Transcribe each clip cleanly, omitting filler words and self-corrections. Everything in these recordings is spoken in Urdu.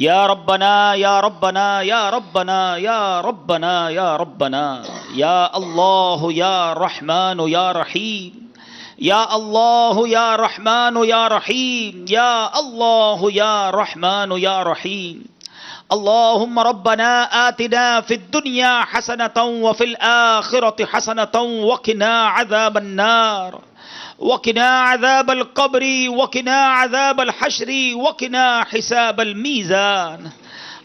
یا ربنا یا ربنا یا ربنا یا ربنا یا ربنا یا اللہ یا رحمان یا رحیم یا اللہ یا رحمان یا رحیم یا اللہ یا رحمان یا رحیم اللهم ربنا آتنا في الدنيا حسنة وفي الآخرة حسنة وقنا عذاب النار وقنا عذاب القبر وقنا عذاب الحشر وقنا حساب الميزان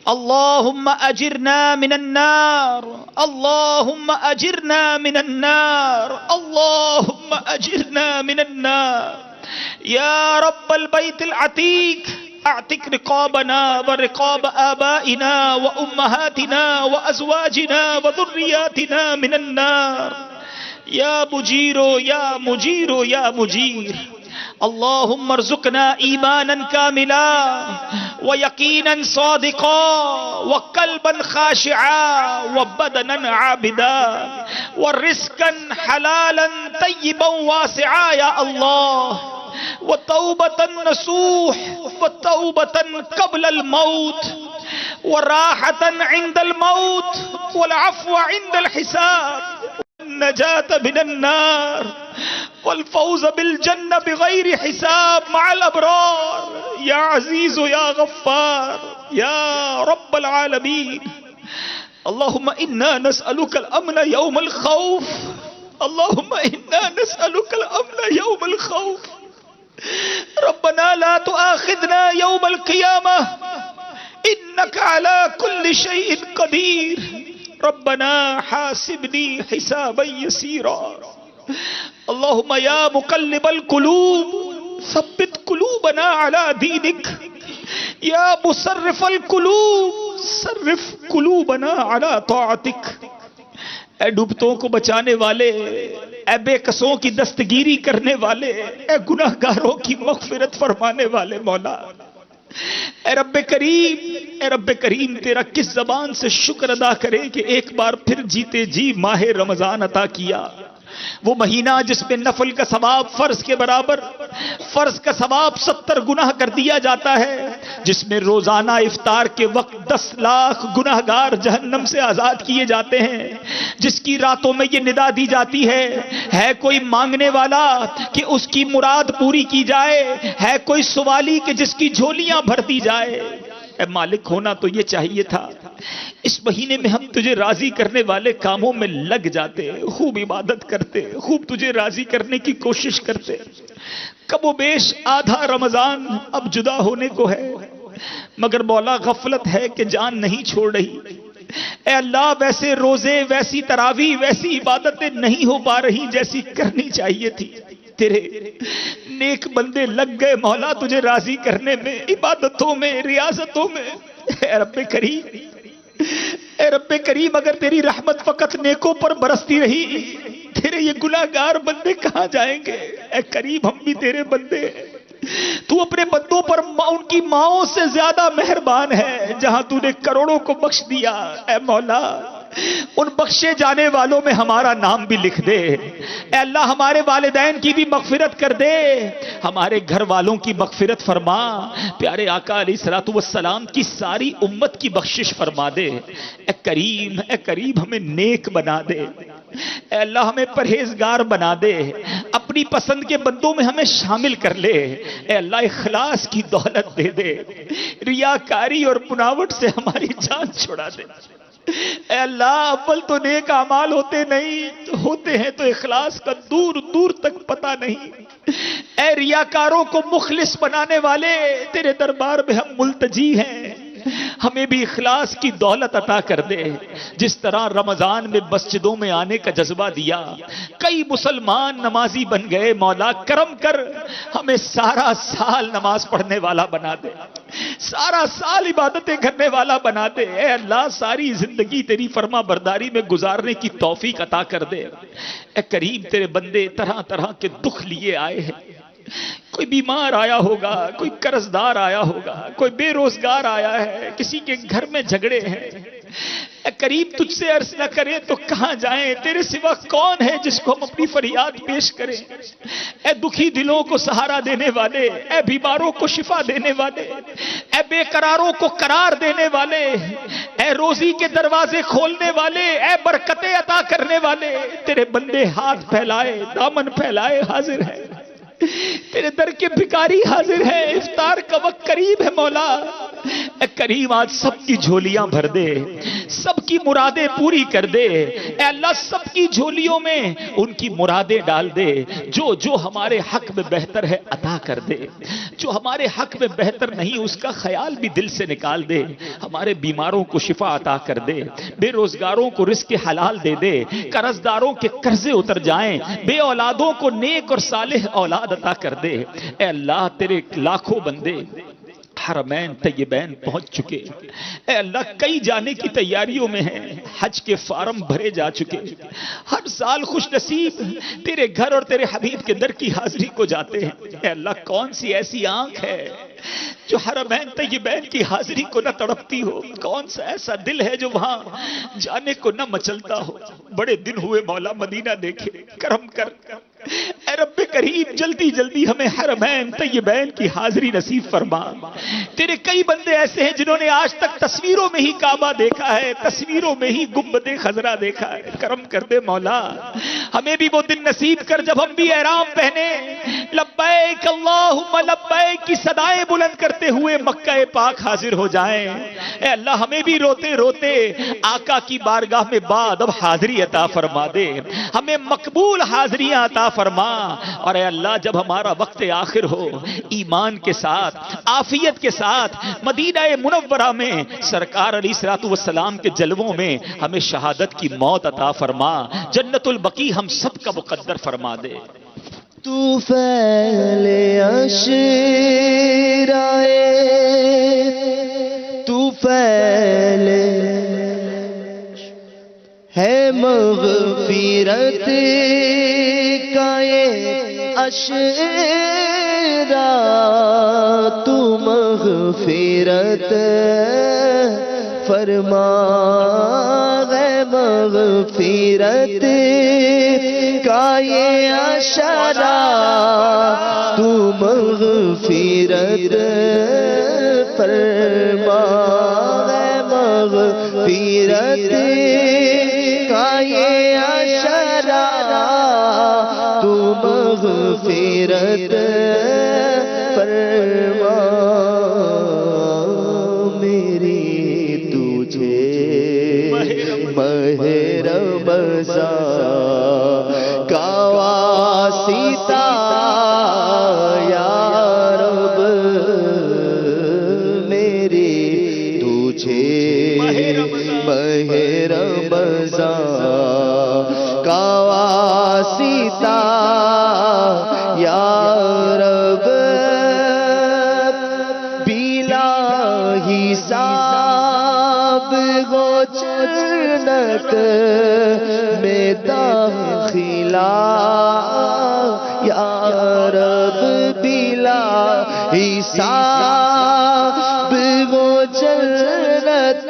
اللهم أجرنا من النار اللهم أجرنا من النار اللهم أجرنا من النار يا رب البيت العتيق اعتق رقابنا ورقاب آبائنا وأمهاتنا وأزواجنا وذرياتنا من النار یا مجیر یا مجیر یا مجیر اللهم ارزقنا ایمانا کاملا ویقینا صادقا وقلبا خاشعا وبدنا عابدا ورزقا حلالا طیبا واسعا یا اللہ وتوبة نصوح وتوبة قبل الموت وراحة عند الموت والعفو عند الحساب النجاة من النار والفوز بالجنة بغير حساب مع الأبرار يا عزيز يا غفار يا رب العالمين اللهم إنا نسألك الأمن يوم الخوف اللهم إنا نسألك الأمن يوم الخوف ربنا لا تؤاخذنا يوم القيامة إنك على كل شيء قدير ربنا حاسبني حسابا يسيرا اللهم يا مقلب القلوب ثبت قلوبنا على دينك يا مصرف القلوب صرف قلوبنا على طاعتك اے ڈوبتوں کو بچانے والے اے بے قصوں کی دستگیری کرنے والے اے گناہگاروں کی مغفرت فرمانے والے مولا اے رب کریم تیرا کس زبان سے شکر ادا کرے کہ ایک بار پھر جیتے جی ماہ رمضان عطا کیا، وہ مہینہ جس میں نفل کا ثواب فرض کے برابر، فرض کا ثواب 70 گناہ کر دیا جاتا ہے، جس میں روزانہ افطار کے وقت 10 لاکھ گناہگار جہنم سے آزاد کیے جاتے ہیں، جس کی راتوں میں یہ ندا دی جاتی ہے کوئی مانگنے والا کہ اس کی مراد پوری کی جائے، ہے کوئی سوالی کہ جس کی جھولیاں بھر دی جائے۔ اے مالک، ہونا تو یہ چاہیے تھا اس مہینے میں ہم تجھے راضی کرنے والے کاموں میں لگ جاتے، خوب عبادت کرتے، خوب تجھے راضی کرنے کی کوشش کرتے۔ کم و بیش آدھا رمضان اب جدا ہونے کو ہے، مگر مولا غفلت ہے کہ جان نہیں چھوڑ رہی۔ اے اللہ، ویسے روزے، ویسی تراویح، ویسی عبادتیں نہیں ہو پا رہی جیسی کرنی چاہیے تھی۔ تیرے نیک بندے لگ گئے مولا تجھے راضی کرنے میں، عبادتوں میں، ریاضتوں میں۔ اے رب کریم، اگر تیری رحمت فقط نیکوں پر برستی رہی، تیرے یہ گناہگار بندے کہاں جائیں گے؟ اے کریم، ہم بھی تیرے بندے ہیں، تو اپنے بندوں پر ان کی ماؤں سے زیادہ مہربان ہے۔ جہاں تو نے کروڑوں کو بخش دیا، اے مولا ان بخشے جانے والوں میں ہمارا نام بھی لکھ دے۔ اے اللہ، ہمارے والدین کی بھی مغفرت کر دے، ہمارے گھر والوں کی مغفرت فرما، پیارے آقا علیہ الصلوۃ والسلام کی ساری امت کی بخشش فرما دے۔ اے کریم ہمیں نیک بنا دے، اے اللہ ہمیں پرہیزگار بنا دے، اپنی پسند کے بندوں میں ہمیں شامل کر لے۔ اے اللہ، اخلاص کی دولت دے دے، ریاکاری اور بناوٹ سے ہماری جان چھڑا دے۔ اے اللہ، اول تو نیک اعمال ہوتے نہیں، ہوتے ہیں تو اخلاص کا دور دور تک پتہ نہیں۔ اے ریاکاروں کو مخلص بنانے والے، تیرے دربار میں ہم ملتجی ہیں، ہمیں بھی اخلاص کی دولت عطا کر دے۔ جس طرح رمضان میں مسجدوں میں آنے کا جذبہ دیا، کئی مسلمان نمازی بن گئے، مولا کرم کر ہمیں سارا سال نماز پڑھنے والا بنا دے، سارا سال عبادتیں کرنے والا بنا دے۔ اے اللہ، ساری زندگی تیری فرما برداری میں گزارنے کی توفیق عطا کر دے۔ اے کریم، تیرے بندے طرح طرح کے دکھ لیے آئے ہیں، کوئی بیمار آیا ہوگا، کوئی قرض دار آیا ہوگا، کوئی بے روزگار آیا ہے، کسی کے گھر میں جھگڑے ہیں۔ اے کریم تجھ سے عرض نہ کریں تو کہاں جائیں، تیرے سوا کون ہے جس کو ہم اپنی فریاد پیش کریں؟ اے دکھی دلوں کو سہارا دینے والے، اے بیماروں کو شفا دینے والے، اے بے قراروں کو قرار دینے والے، اے روزی کے دروازے کھولنے والے، اے برکتیں عطا کرنے والے، تیرے بندے ہاتھ پھیلائے دامن پھیلائے حاضر ہے، تیرے در کے بھکاری حاضر ہے، افطار کا وقت قریب ہے مولا۔ اے کریم آج سب کی جھولیاں بھر دے، سب کی مرادیں پوری کر دے، اے اللہ سب کی جھولیوں میں ان کی مرادیں ڈال دے، جو جو ہمارے حق میں بہتر ہے عطا کر دے، جو ہمارے حق میں بہتر نہیں اس کا خیال بھی دل سے نکال دے، ہمارے بیماروں کو شفا عطا کر دے، بے روزگاروں کو رزق حلال دے دے، قرض داروں کے قرضے اتر جائیں، بے اولادوں کو نیک اور صالح اولاد عطا کر دے۔ اے اللہ تیرے لاکھوں بندے حرمین طیبین پہنچ چکے، اے اللہ کئی جانے کی تیاریوں میں ہیں، حج کے فارم بھرے جا چکے، ہر سال خوش نصیب تیرے گھر اور تیرے حبیب کے در کی حاضری کو جاتے ہیں۔ اے اللہ کون سی ایسی آنکھ ہے جو حرمین طیبین کی حاضری کو نہ تڑپتی ہو، کون سا ایسا دل ہے جو وہاں جانے کو نہ مچلتا ہو؟ بڑے دن ہوئے مولا مدینہ دیکھے، کرم کر اے رب کریم، جلدی جلدی ہمیں حرمین طیبین کی حاضری نصیب فرما۔ تیرے کئی بندے ایسے ہیں جنہوں نے آج تک تصویروں میں ہی کعبہ دیکھا ہے، تصویروں میں ہی گنبد خضرا دیکھا ہے، کرم کر دے مولا، ہمیں بھی وہ دن نصیب کر جب ہم بھی احرام پہنے لبیک اللہم لبیک کی صدائیں بلند کرتے ہوئے مکہ پاک حاضر ہو جائیں۔ اے اللہ ہمیں بھی روتے روتے آقا کی بارگاہ میں بعد اب حاضری عطا فرما دے، ہمیں مقبول حاضریاں عطا فرما، اور اے اللہ جب ہمارا وقت آخر ہو ایمان کے ساتھ عافیت کے ساتھ مدینہ منورہ میں سرکار علیہ الصلوۃ والسلام کے جلووں میں ہمیں شہادت کی موت عطا فرما، جنت البقیع ہم سب کا مقدر فرما دے۔ تو فعل عشرائے، تو فعل ہے مغفرت کا یہ عشرہ، تو مغفرت فرما، ہے مغفرت کا یہ عشرہ، تو مغفرت فرما، ہے مغفرت کا یہ عشرہ، تو مغفرت فرما۔ میری تجھے ماہ رمضان کا واسطہ یا رب، میری تجھے ماہ رمضان کا واسطہ یا رب، بلا حساب گو جنت میں داخلہ یا رب، بلا حساب گو جنت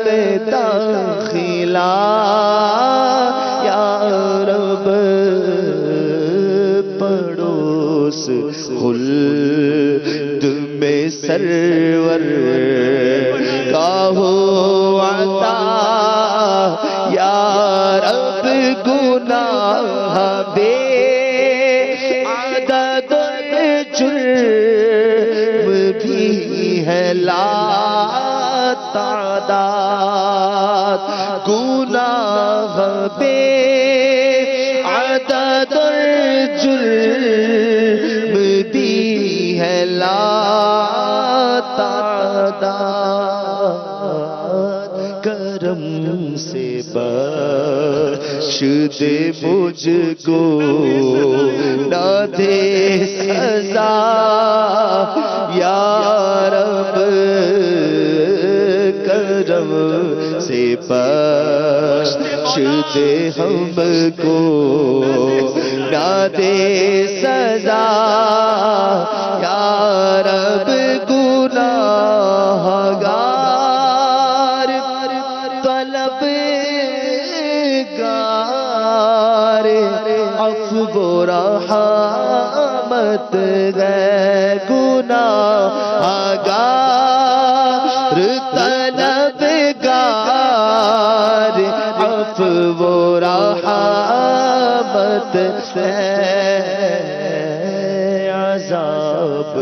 میں داخلہ یا رب، پڑوس خلد میں سرور کا ہو عطا یا رب، گناہ بے عدد جرم بھی ہے لا تعداد، گناہ بے عدد جرم بھی ہے لا تعداد، کرم سے بخش دے مجھ کو، نہ دے سزا یا رب، کرم سے بخش دے ہم کو، نہ دے سزا یا رب، گناہگار وہ رحمت ہے گناہگار طلبگار عفو و رحمت ہے عذاب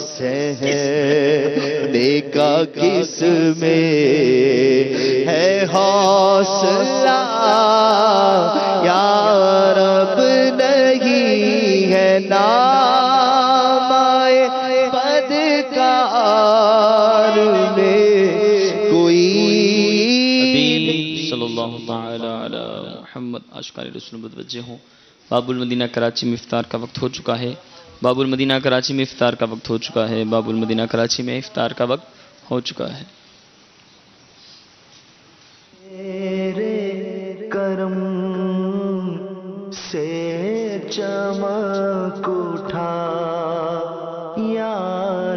سہنے کا کس میں ہے حوصلہ یا رب نہیں ہے نام بدکار میں کوئی صلی اللہ تعالی علی محمد عاشقان رسول متوجہ ہوں. باب المدینہ کراچی میں افطار کا وقت ہو چکا ہے. باب المدینہ کراچی میں افطار کا وقت ہو چکا ہے. باب المدینہ کراچی میں افطار کا وقت ہو چکا ہے. تیرے کرم سے چمک اٹھا یا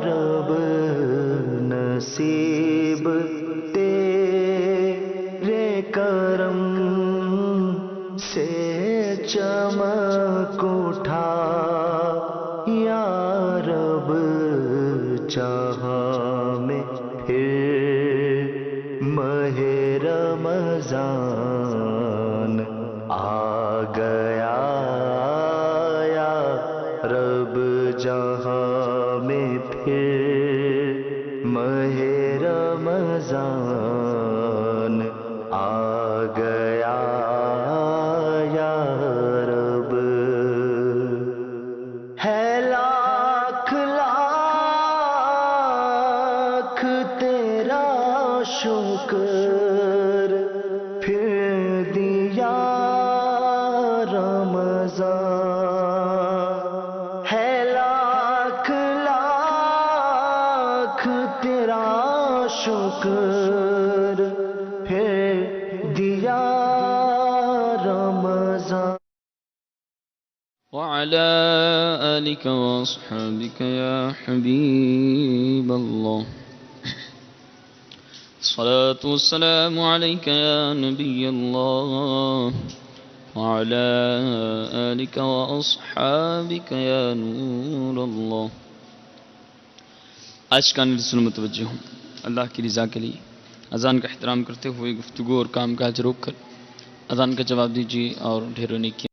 رب نصیب تیرے کرم سے چمک اٹھا یا رب جہاں میں پھر ماہ رمضان آ گیا یا رب جہاں میں پھر ماہ رمضان آ گیا یا رب ہے لاکھ لاکھ تیرا شکر پھر دیا رمضان ہے لاکھ لاکھ تیرا شکر پھر دیا رمضان. وعلى آلك وأصحابك يا حبيب الله الصلاة والسلام عليك يا نبي الله وعلى آلك وأصحابك يا نور الله. عاشقان رسول متوجہ ہوں. اللہ کی رضا کے لیے اذان کا احترام کرتے ہوئے گفتگو اور کام کاج روک کر اذان کا جواب دیجیے اور ڈھیروں نیکی